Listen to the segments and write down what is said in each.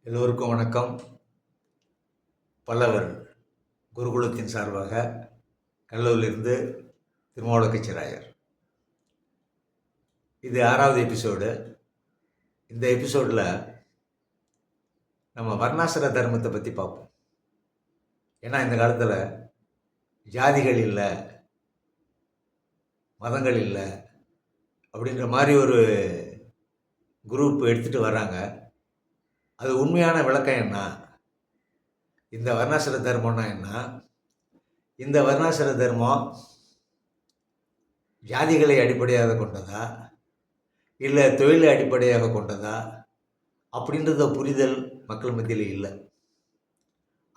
எல்லோருக்கும் வணக்கம். பல்லவர் குருகுலத்தின் சார்பாக கல்லூரிலிருந்து திருமாவளவ கச்சிராயர். இது 6வது எபிசோடு. இந்த எபிசோடில் நம்ம வர்ணாசிர தர்மத்தை பற்றி பார்ப்போம். ஏன்னா இந்த காலத்தில் ஜாதிகள் இல்லை, மதங்கள் இல்லை அப்படின்ற மாதிரி ஒரு குரூப் எடுத்துகிட்டு வர்றாங்க. அது உண்மையான விளக்கம் என்ன? இந்த வர்ணாசிர தர்மம்னா என்ன? இந்த வர்ணாசிர தர்மம் ஜாதிகளை அடிப்படையாக கொண்டதா இல்லை தொழிலை அடிப்படையாக கொண்டதா அப்படின்றத புரிதல் மக்கள் மத்தியில் இல்லை.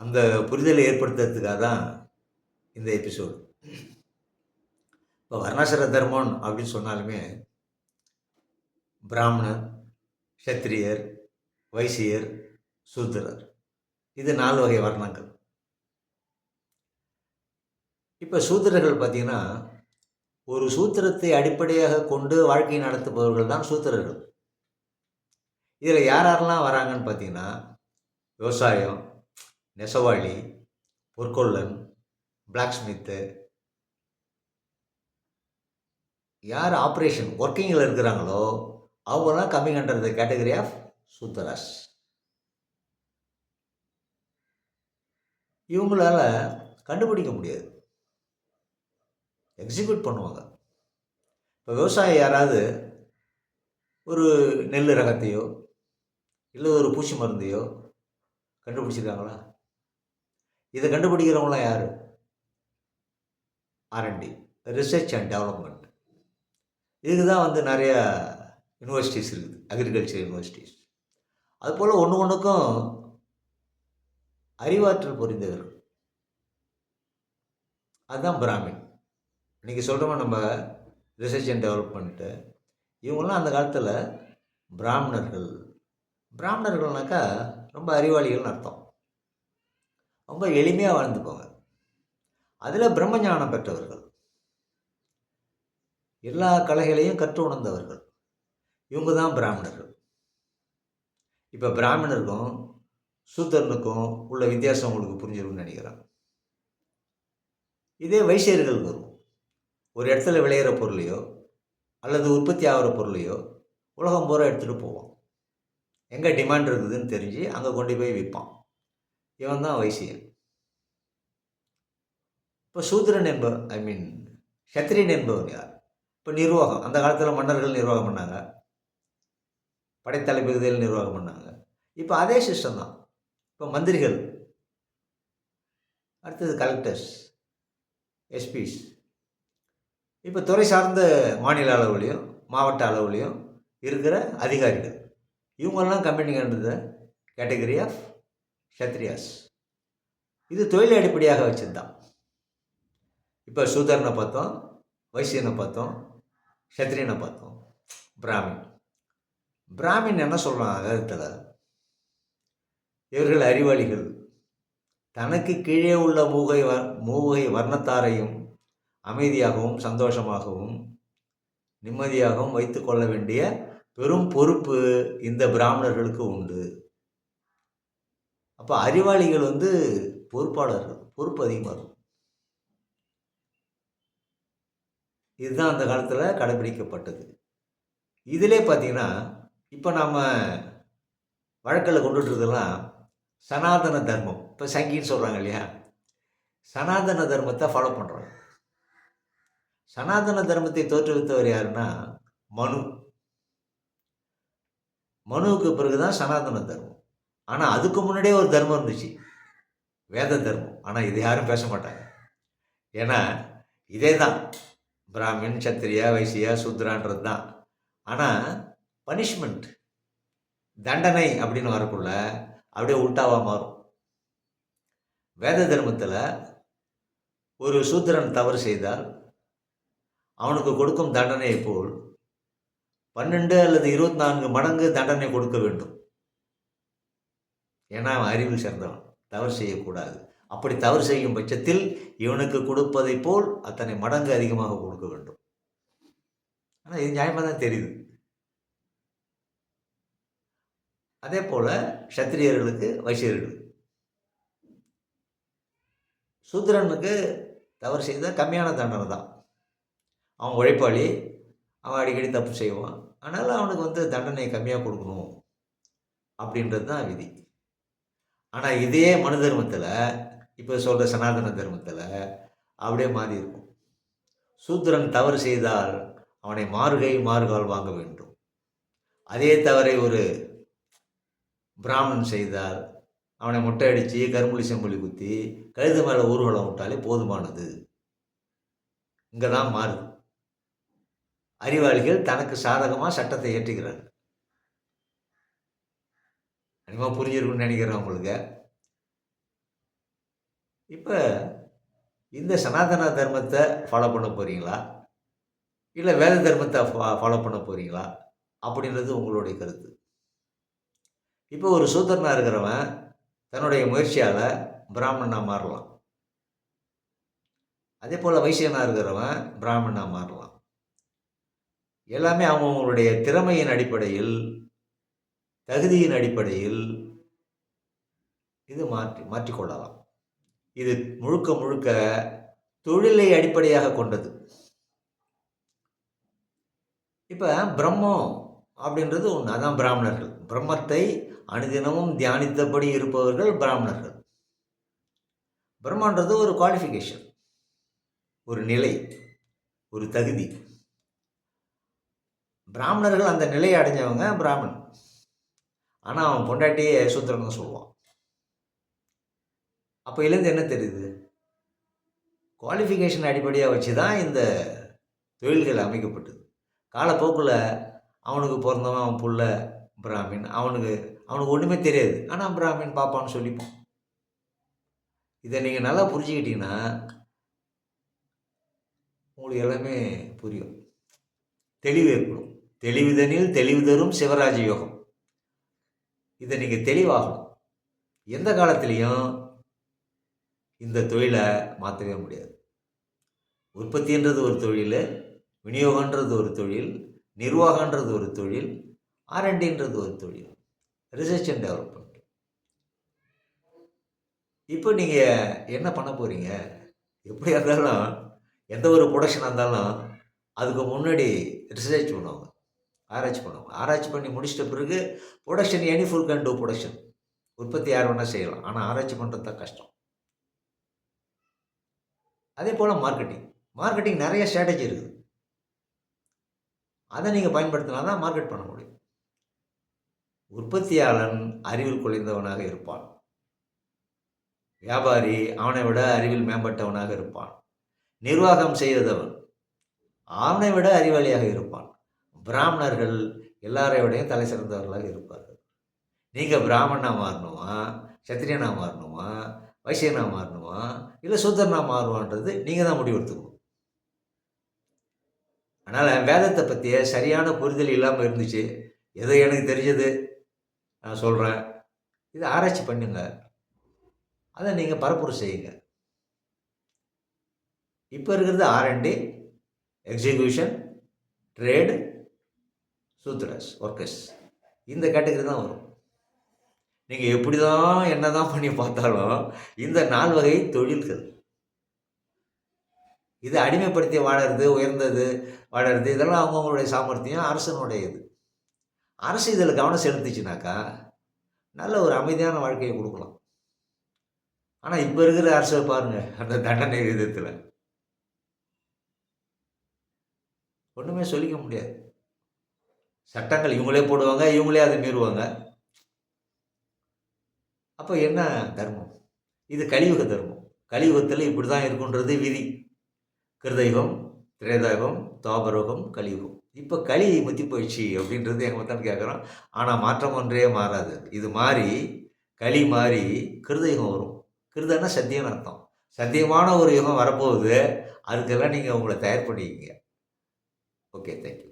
அந்த புரிதலை ஏற்படுத்துறதுக்காக தான் இந்த எபிசோடு. இப்போ வர்ணாசிர தர்மம் அப்படின்னு சொன்னாலுமே பிராமணர், சத்திரியர், வைசியர், சூத்திரர், இது 4 வகை வர்ணங்கள். இப்போ சூத்திரர்கள் பார்த்தீங்கன்னா ஒரு சூத்திரத்தை அடிப்படையாக கொண்டு வாழ்க்கை நடத்துபவர்கள் தான் சூத்திரர்கள். இதில் யாரெல்லாம் வராங்கன்னு பார்த்தீங்கன்னா விவசாயம், நெசவாளி, பொற்கொள்ளன், பிளாக் ஸ்மித்து, யார் ஆப்ரேஷன் ஒர்க்கிங்கில் இருக்கிறாங்களோ அவங்களாம் coming under the category of Shudras. இவங்களால கண்டுபிடிக்க முடியாது, எக்ஸிக்யூட் பண்ணுவாங்க. இப்போ விவசாயி யாராவது ஒரு நெல் ரகத்தையோ இல்லை ஒரு பூச்சி மருந்தையோ கண்டுபிடிச்சிருக்காங்களா? இதை கண்டுபிடிக்கிறவங்களாம் யார்? R&D, research and development. இதுக்கு தான் நிறையா யூனிவர்சிட்டிஸ் இருக்குது, அக்ரிகல்ச்சர் யூனிவர்சிட்டிஸ். அதுபோல் ஒன்று ஒன்றுக்கும் அறிவாற்றல் புரிந்தவர்கள், அதுதான் பிராமின். இன்றைக்கி சொல்கிறோமா நம்ம ரிசர்ச் அண்ட் டெவலப்மெண்ட்டு, இவங்களாம் அந்த காலத்தில் பிராமணர்கள். பிராமணர்கள்னாக்கா ரொம்ப அறிவாளிகள்னு அர்த்தம். ரொம்ப எளிமையாக வாழ்ந்துக்குவாங்க. அதில் பிரம்மஞானம் பெற்றவர்கள், எல்லா கலைகளையும் கற்று உணர்ந்தவர்கள், இவங்க தான் பிராமணர்கள். இப்போ பிராமணருக்கும் சூத்திரனுக்கும் உள்ள வித்தியாசம் உங்களுக்கு புரிஞ்சிருக்கும்னு நினைக்கிறேன். இதே வைசியர்களுக்கு வரும். ஒரு இடத்துல விளையிற பொருளையோ அல்லது உற்பத்தி ஆகிற பொருளையோ உலகம் பூரா எடுத்துகிட்டு போவான். எங்கே டிமாண்ட் இருக்குதுன்னு தெரிஞ்சு அங்கே கொண்டு போய் விற்பான். இவன் தான் வைசியன். இப்போ சூத்திரன் என்பவர், சத்திரியன் என்பவர் யார்? இப்போ நிர்வாகம், அந்த காலத்தில் மன்னர்கள் நிர்வாகம் பண்ணாங்க, படைத்தளபதிகள் நிர்வாகம் பண்ணாங்க. இப்போ அதே சிஸ்டம் தான். இப்போ மந்திரிகள், அடுத்தது கலெக்டர்ஸ், எஸ்பிஸ், இப்போ துறை சார்ந்த மாநில அளவுலேயும் மாவட்ட அளவுலேயும் இருக்கிற அதிகாரிகள், இவங்கெல்லாம் coming under the category of Kshatriyas. இது தொழிலை அடிப்படையாக வச்சுருந்தான். இப்போ சூதரனை பார்த்தோம், வைசியனை பார்த்தோம், சத்திரியனை பார்த்தோம். பிராமின் என்ன சொல்கிறான் அகத்தில்? இவர்கள் அறிவாளிகள், தனக்கு கீழே உள்ள மூவகை வர்ணத்தாரையும் அமைதியாகவும் சந்தோஷமாகவும் நிம்மதியாகவும் வைத்து கொள்ள வேண்டிய பெரும் பொறுப்பு இந்த பிராமணர்களுக்கு உண்டு. அப்போ அறிவாளிகள் பொறுப்பாளர்கள், பொறுப்பு அதிகமாக இருக்கும். இதுதான் அந்த காலத்தில் கடைபிடிக்கப்பட்டது. இதிலே பார்த்தீங்கன்னா இப்போ நாம் வழக்கில் கொண்டுட்டுருதெல்லாம் சனாதன தர்மம், இப்போ சங்கின்னு சொல்கிறாங்க இல்லையா, சனாதன தர்மத்தை ஃபாலோ பண்ணுறாங்க. சனாதன தர்மத்தை தோற்றுவித்தவர் யாருன்னா மனுவுக்கு பிறகுதான் சனாதன தர்மம். ஆனால் அதுக்கு முன்னாடியே ஒரு தர்மம் இருந்துச்சு, வேத தர்மம். ஆனால் இது யாரும் பேச மாட்டாங்க. ஏன்னா இதே தான் பிராமின், சத்திரியா, வைசியா, சூத்ரான்றது தான். ஆனால் பனிஷ்மெண்ட், தண்டனை அப்படின்னு வரக்குள்ள அப்படியே உல்டாவாக மாறும். வேத தர்மத்தில் ஒரு சூத்திரன் தவறு செய்தால் அவனுக்கு கொடுக்கும் தண்டனை போல் 12 அல்லது 24 மடங்கு தண்டனை கொடுக்க வேண்டும். ஏன்னா அவன் அறிவில் சேர்ந்தவன், தவறு செய்யக்கூடாது. அப்படி தவறு செய்யும் பட்சத்தில் இவனுக்கு கொடுப்பதை போல் அத்தனை மடங்கு அதிகமாக கொடுக்க வேண்டும். ஆனால் இது நியாயமாக தான் தெரியுது. அதே போல் சத்திரியர்களுக்கு வைசியர்களுக்கு. சூத்திரனுக்கு தவறு செய்தால் கம்மியான தண்டனை தான். அவன் உழைப்பாளி, அவன் அடிக்கடி தப்பு செய்வான். அதனால் அவனுக்கு தண்டனையை கம்மியாக கொடுக்கணும் அப்படின்றது தான் விதி. ஆனால் இதே மனு தர்மத்தில், இப்போ சொல்கிற சனாதன தர்மத்தில் அப்படியே மாறி இருக்கும். சூத்திரன் தவறு செய்தால் அவனை மாறுகை மாறுகால் வாங்க வேண்டும். அதே தவறை ஒரு பிராமணன் செய்தால் அவனை முட்டை அடித்து கரும்புலி செம்புலி குத்தி கழுது மேலே ஊர்வலம் விட்டாலே போதுமானது. இங்கே தான் மாறுது. அறிவாளிகள் தனக்கு சாதகமாக சட்டத்தை ஏற்றுக்கிறாங்க. அதிகமாக புரிஞ்சிருக்குன்னு நினைக்கிறேன் உங்களுக்கு. இப்போ இந்த சனாதன தர்மத்தை ஃபாலோ பண்ண போகிறீங்களா, இல்லை வேத தர்மத்தை ஃபாலோ பண்ண போகிறீங்களா அப்படின்றது உங்களுடைய கருத்து. இப்போ ஒரு சூத்திரனாக இருக்கிறவன் தன்னுடைய முயற்சியால் பிராமணனாக மாறலாம். அதே போல் வைசியனாக இருக்கிறவன் பிராமணனாக மாறலாம். எல்லாமே அவங்களுடைய திறமையின் அடிப்படையில், தகுதியின் அடிப்படையில் இது மாற்றிக்கொள்ளலாம். இது முழுக்க முழுக்க தொழிலை அடிப்படையாக கொண்டது. இப்போ பிரம்மம் அப்படின்றது ஒன்று, அதான் பிராமணர்கள். பிரம்மத்தை அனுதினமும் தியானித்தபடி இருப்பவர்கள் பிராமணர்கள். பிரம்மன்றது ஒரு குவாலிஃபிகேஷன், ஒரு நிலை, ஒரு தகுதி. பிராமணர்கள் அந்த நிலையை அடைஞ்சவங்க பிராமணன். ஆனால் அவன் பொண்டாட்டியே சூத்திரன்னு சொல்லுவான். அப்போ இதுலேருந்து என்ன தெரியுது? குவாலிஃபிகேஷன் அடிப்படையாக வச்சு தான் இந்த தொழில்கள் அமைக்கப்பட்டது. காலப்போக்கில் அவனுக்கு பிறந்தவன் அவன் புள்ள பிராமின், அவனுக்கு ஒன்றுமே தெரியாது, ஆனால் பிராமின் பாப்பான்னு சொல்லிப்போம். இதை நீங்கள் நல்லா புரிஞ்சுக்கிட்டீங்கன்னா உங்களுக்கு எல்லாமே புரியும், தெளிவு ஏற்படும். தெளிவுதனில் தெளிவு தரும் சிவராஜ யோகம். இதை நீங்கள் தெளிவாகணும். எந்த காலத்திலையும் இந்த தொழிலை மாற்றவே முடியாது. உற்பத்தின்றது ஒரு தொழில், விநியோகன்றது ஒரு தொழில், நிர்வாகன்றது ஒரு தொழில், R&Dன்றது ஒரு தொழில், ரிசர்ச் அண்ட் டெவலப்மெண்ட். இப்போ நீங்கள் என்ன பண்ண போகிறீங்க? எப்படியா இருந்தாலும் எந்த ஒரு ப்ரொடக்ஷனாக இருந்தாலும் அதுக்கு முன்னாடி ரிசர்ச் பண்ணுவாங்க, ஆராய்ச்சி பண்ணுவாங்க. ஆராய்ச்சி பண்ணி முடிச்சிட்ட பிறகு production, any full can do production. உற்பத்தி யார் வேணால் செய்யலாம், ஆனால் ஆராய்ச்சி பண்ணுறது தான் கஷ்டம். அதே போல் மார்க்கெட்டிங் நிறைய ஸ்ட்ராட்டஜி இருக்குது. அதை நீங்கள் பயன்படுத்தினா தான் மார்க்கெட் பண்ண முடியும். உற்பத்தியாளன் அறிவில் குறைந்தவனாக இருப்பான். வியாபாரி அவனை விட அறிவில் மேம்பட்டவனாக இருப்பான். நிர்வாகம் செய்தவன் அவனை விட அறிவாளியாக இருப்பான். பிராமணர்கள் எல்லாரை விடையும் தலை சிறந்தவர்களாக இருப்பார்கள். நீங்கள் பிராமணனாக மாறணுமா, சத்திரியனாக மாறணுமா, வைசியனாக மாறணுமா, இல்லை சூத்திரனாக மாறுவான்றது நீங்கள் தான் முடிவெடுத்துக்கணும். அதனால் வேதத்தை பற்றிய சரியான புரிதல் இல்லாமல் இருந்துச்சு. ஏதோ எனக்கு தெரிஞ்சது நான் சொல்கிறேன், இதை ஆராய்ச்சி பண்ணுங்க, அதை நீங்கள் பரப்புரை செய்யுங்க. இப்போ இருக்கிறது R&D, execution, trade, Shudras, workers, இந்த கேட்டகரி தான் வரும். நீங்கள் எப்படி தான் என்ன தான் பண்ணி பார்த்தாலும் இந்த 4 வகை தொழில்கள், இது அடிமைப்படுத்தி வாழறது, உயர்ந்தது வாழறது, இதெல்லாம் அவங்கவுங்களுடைய சாமர்த்தியம், அரசனுடைய இது. அரசு இதில் கவனம் செலுத்திச்சுனாக்கா நல்ல ஒரு அமைதியான வாழ்க்கையை கொடுக்கலாம். ஆனால் இப்போ இருக்கிற அரசை பாருங்கள், அந்த தண்டனை விதத்தில் ஒன்றுமே சொல்லிக்க முடியாது. சட்டங்கள் இவங்களே போடுவாங்க, இவங்களே அதை மீறுவாங்க. அப்போ என்ன தர்மம்? இது கலியுக தர்மம். கலியுகத்தில் இப்படி தான் இருக்குன்றது விதி. கிருதயுகம், திரேதாயுகம், துவாபரயுகம், கலியுகம். இப்போ களி முத்தி போயிடுச்சு அப்படின்றது எங்கள் மொத்தம் கேட்குறோம். ஆனால் மாற்றம் ஒன்றே மாறாது. இது மாறி களி மாறி கிருதயுகம் வரும். கிருதன்னா சத்தியம்னு அர்த்தம். சத்தியமான ஒரு யுகம் வரப்போகுது. அதுக்கெல்லாம் நீங்கள் உங்களை தயார் பண்ணிக்கிங்க. Okay, thank you.